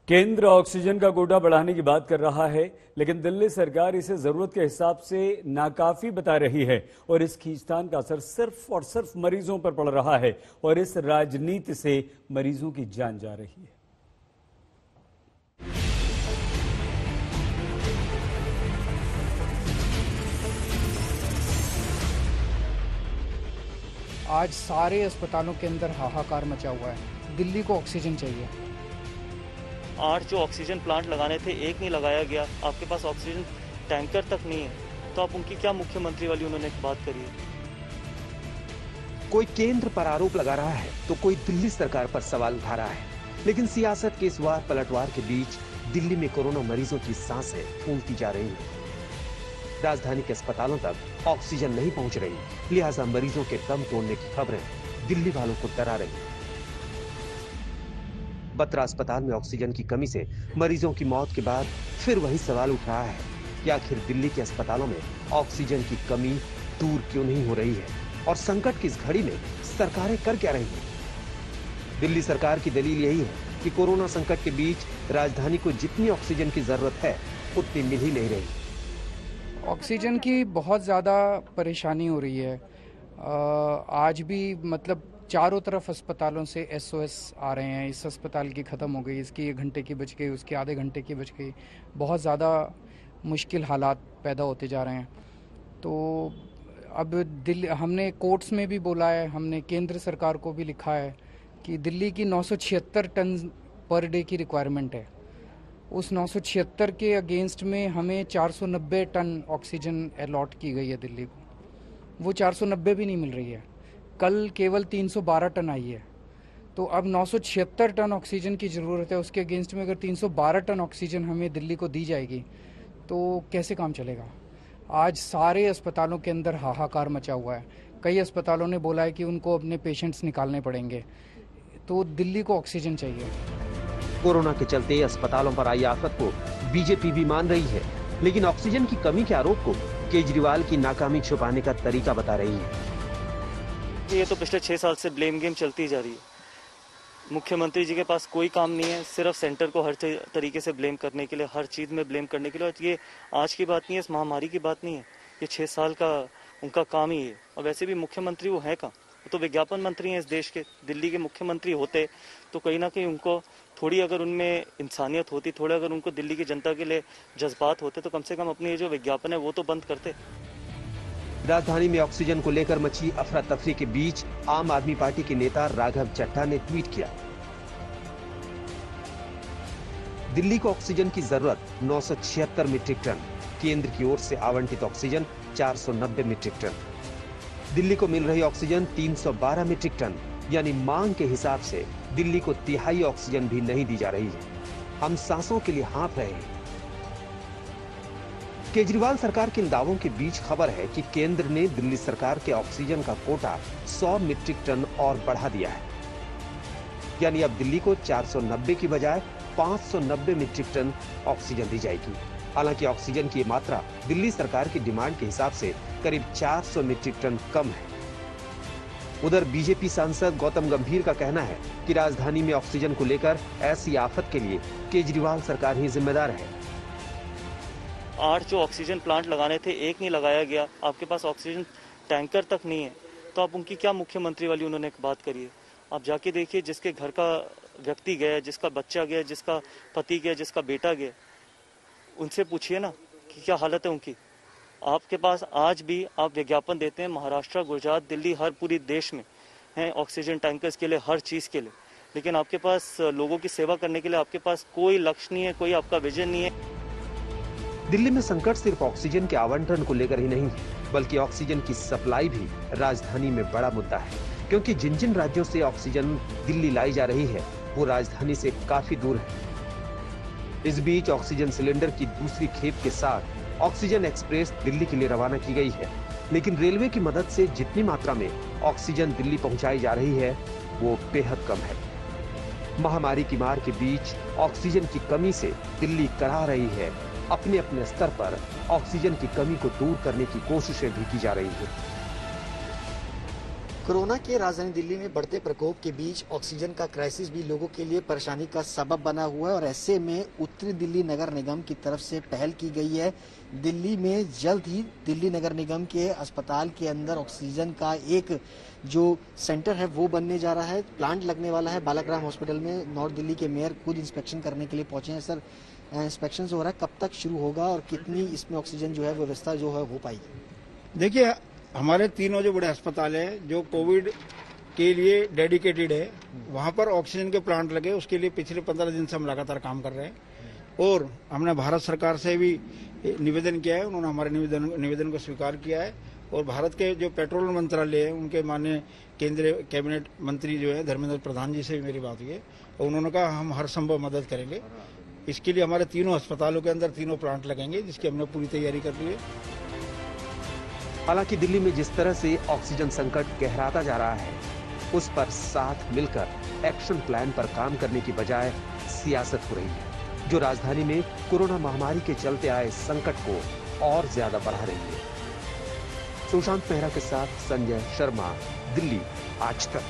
केंद्र ऑक्सीजन का कोटा बढ़ाने की बात कर रहा है, लेकिन दिल्ली सरकार इसे जरूरत के हिसाब से नाकाफी बता रही है और इस खींचतान का असर सिर्फ और सिर्फ मरीजों पर पड़ रहा है और इस राजनीति से मरीजों की जान जा रही है। आज सारे अस्पतालों के अंदर हाहाकार मचा हुआ है। दिल्ली को ऑक्सीजन चाहिए। 8 जो ऑक्सीजन प्लांट लगाने थे, एक नहीं लगाया गया। आपके पास ऑक्सीजन टैंकर तक नहीं है, तो आप उनकी क्या मुख्यमंत्री वाली उन्होंने बात करी है? कोई केंद्र पर आरोप लगा रहा है तो कोई दिल्ली सरकार पर सवाल उठा रहा है, लेकिन सियासत के इस वार पलटवार के बीच दिल्ली में कोरोना मरीजों की सांसें फूलती जा रही हैं। राजधानी के अस्पतालों तक ऑक्सीजन नहीं पहुंच रही, लिहाजा मरीजों के दम तोड़ने की खबरें दिल्ली वालों को डरा रही हैं। बत्रा अस्पताल में ऑक्सीजन की कमी से मरीजों की मौत के बाद फिर वही सवाल उठ रहा है कि आखिर दिल्ली के अस्पतालों में ऑक्सीजन की कमी दूर क्यों नहीं हो रही है और संकट की इस घड़ी में सरकारें कर क्या रही हैं? दिल्ली सरकार की दलील यही है कि कोरोना संकट के बीच राजधानी को जितनी ऑक्सीजन की जरूरत है उतनी मिल ही नहीं रही। ऑक्सीजन की बहुत ज़्यादा परेशानी हो रही है। आज भी मतलब चारों तरफ अस्पतालों से SOS आ रहे हैं। इस अस्पताल की ख़त्म हो गई, इसकी 1 घंटे की बच गई, उसकी आधे घंटे की बच गई। बहुत ज़्यादा मुश्किल हालात पैदा होते जा रहे हैं। तो अब दिल्ली, हमने कोर्ट्स में भी बोला है, हमने केंद्र सरकार को भी लिखा है कि दिल्ली की 976 टन पर डे की रिक्वायरमेंट है। उस 976 के अगेंस्ट में हमें 490 टन ऑक्सीजन अलॉट की गई है दिल्ली को। वो 490 भी नहीं मिल रही है। कल केवल 312 टन आई है। तो अब 976 टन ऑक्सीजन की ज़रूरत है। उसके अगेंस्ट में अगर 312 टन ऑक्सीजन हमें दिल्ली को दी जाएगी तो कैसे काम चलेगा? आज सारे अस्पतालों के अंदर हाहाकार मचा हुआ है। कई अस्पतालों ने बोला है कि उनको अपने पेशेंट्स निकालने पड़ेंगे। तो दिल्ली को ऑक्सीजन चाहिए। कोरोना के चलते अस्पतालों पर आई आफत को बीजेपी भी मान रही है, लेकिन ऑक्सीजन की कमी के आरोप को केजरीवाल की नाकामी छुपाने का तरीका बता रही है। ये तो पिछले 6 साल से ब्लेम गेम चलती जा रही है। मुख्यमंत्री जी के पास कोई काम नहीं है, सिर्फ सेंटर को हर तरीके से ब्लेम करने के लिए, हर चीज़ में ब्लेम करने के लिए। और ये आज की बात नहीं है, इस महामारी की बात नहीं है, ये 6 साल का उनका काम ही है। और वैसे भी मुख्यमंत्री वो है कहाँ? वो तो विज्ञापन मंत्री हैं इस देश के। दिल्ली के मुख्यमंत्री होते तो कहीं ना कहीं उनको थोड़ी अगर उनमें इंसानियत होती, थोड़ा अगर उनको दिल्ली की जनता के लिए जज्बात होते, तो कम से कम अपनी ये जो विज्ञापन है वो तो बंद करते। राजधानी में ऑक्सीजन को लेकर मची अफरा तफरी के बीच आम आदमी पार्टी के नेता राघव चड्ढा ने ट्वीट किया, दिल्ली को ऑक्सीजन की जरूरत 976 मीट्रिक टन, केंद्र की ओर से आवंटित ऑक्सीजन 490 मीट्रिक टन। दिल्ली को मिल रही ऑक्सीजन 312 मीट्रिक टन, यानी मांग के हिसाब से दिल्ली को तिहाई ऑक्सीजन भी नहीं दी जा रही है। हम सांसों के लिए हाँफ रहे हैं। केजरीवाल सरकार के इन दावों के बीच खबर है कि केंद्र ने दिल्ली सरकार के ऑक्सीजन का कोटा 100 मीट्रिक टन और बढ़ा दिया है, यानी अब दिल्ली को 490 की बजाय 590 मीट्रिक टन ऑक्सीजन दी जाएगी। हालांकि ऑक्सीजन की मात्रा दिल्ली सरकार की डिमांड के हिसाब से करीब 400 मीट्रिक टन कम है। उधर बीजेपी सांसद गौतम गंभीर का कहना है कि राजधानी में ऑक्सीजन को लेकर ऐसी आफत के लिए केजरीवाल सरकार ही जिम्मेदार है। 8 जो ऑक्सीजन प्लांट लगाने थे, एक नहीं लगाया गया। आपके पास ऑक्सीजन टैंकर तक नहीं है, तो आप उनकी क्या मुख्यमंत्री वाली उन्होंने बात करी है? आप जाके देखिए, जिसके घर का व्यक्ति गया, जिसका बच्चा गया, जिसका पति गया, जिसका बेटा गया, उनसे पूछिए ना कि क्या हालत है उनकी। आपके पास आज भी आप विज्ञापन देते हैं, महाराष्ट्र, गुजरात, दिल्ली, हर पूरी देश में हैं ऑक्सीजन टैंकर्स के लिए, हर चीज़ के लिए, लेकिन आपके पास लोगों की सेवा करने के लिए आपके पास कोई लक्ष्य नहीं है, कोई आपका विजन नहीं है। दिल्ली में संकट सिर्फ ऑक्सीजन के आवंटन को लेकर ही नहीं है, बल्कि ऑक्सीजन की सप्लाई भी राजधानी में बड़ा मुद्दा है, क्योंकि जिन जिन राज्यों से ऑक्सीजन दिल्ली लाई जा रही है वो राजधानी से काफी दूर है। इस बीच ऑक्सीजन सिलेंडर की दूसरी खेप के साथ ऑक्सीजन एक्सप्रेस दिल्ली के लिए रवाना की गई है, लेकिन रेलवे की मदद से जितनी मात्रा में ऑक्सीजन दिल्ली पहुंचाई जा रही है वो बेहद कम है। महामारी की मार के बीच ऑक्सीजन की कमी से दिल्ली करा रही है अपने अपने स्तर पर ऑक्सीजन की कमी को दूर करने की कोशिशें भी की जा रही है। कोरोना के राजधानी दिल्ली में बढ़ते प्रकोप के बीच ऑक्सीजन का क्राइसिस भी लोगों के लिए परेशानी का सबब बना हुआ है और ऐसे में उत्तरी दिल्ली नगर निगम की तरफ से पहल की गई है। दिल्ली में जल्द ही दिल्ली नगर निगम के अस्पताल के अंदर ऑक्सीजन का एक जो सेंटर है वो बनने जा रहा है, प्लांट लगने वाला है बालाग्राम हॉस्पिटल में। नॉर्थ दिल्ली के मेयर खुद इंस्पेक्शन करने के लिए पहुंचे हैं। सर, इंस्पेक्शन हो रहा है, कब तक शुरू होगा और कितनी इसमें ऑक्सीजन जो है व्यवस्था जो है हो पाएगी? देखिए, हमारे तीनों जो बड़े अस्पताल हैं जो कोविड के लिए डेडिकेटेड है, वहां पर ऑक्सीजन के प्लांट लगे, उसके लिए पिछले 15 दिन से हम लगातार काम कर रहे हैं और हमने भारत सरकार से भी निवेदन किया है। उन्होंने हमारे निवेदन को स्वीकार किया है और भारत के जो पेट्रोलियम मंत्रालय है उनके माननीय केंद्रीय कैबिनेट मंत्री जो है धर्मेंद्र प्रधान जी से भी मेरी बात हुई है और उन्होंने कहा हम हर संभव मदद करेंगे। इसके लिए हमारे तीनों अस्पतालों के अंदर तीनों प्लांट लगेंगे, जिसकी हमने पूरी तैयारी कर ली है। हालांकि दिल्ली में जिस तरह से ऑक्सीजन संकट गहराता जा रहा है, उस पर साथ मिलकर एक्शन प्लान पर काम करने की बजाय सियासत हो रही है, जो राजधानी में कोरोना महामारी के चलते आए संकट को और ज्यादा बढ़ा रही है। सुशांत मेहरा के साथ संजय शर्मा, दिल्ली आज तक।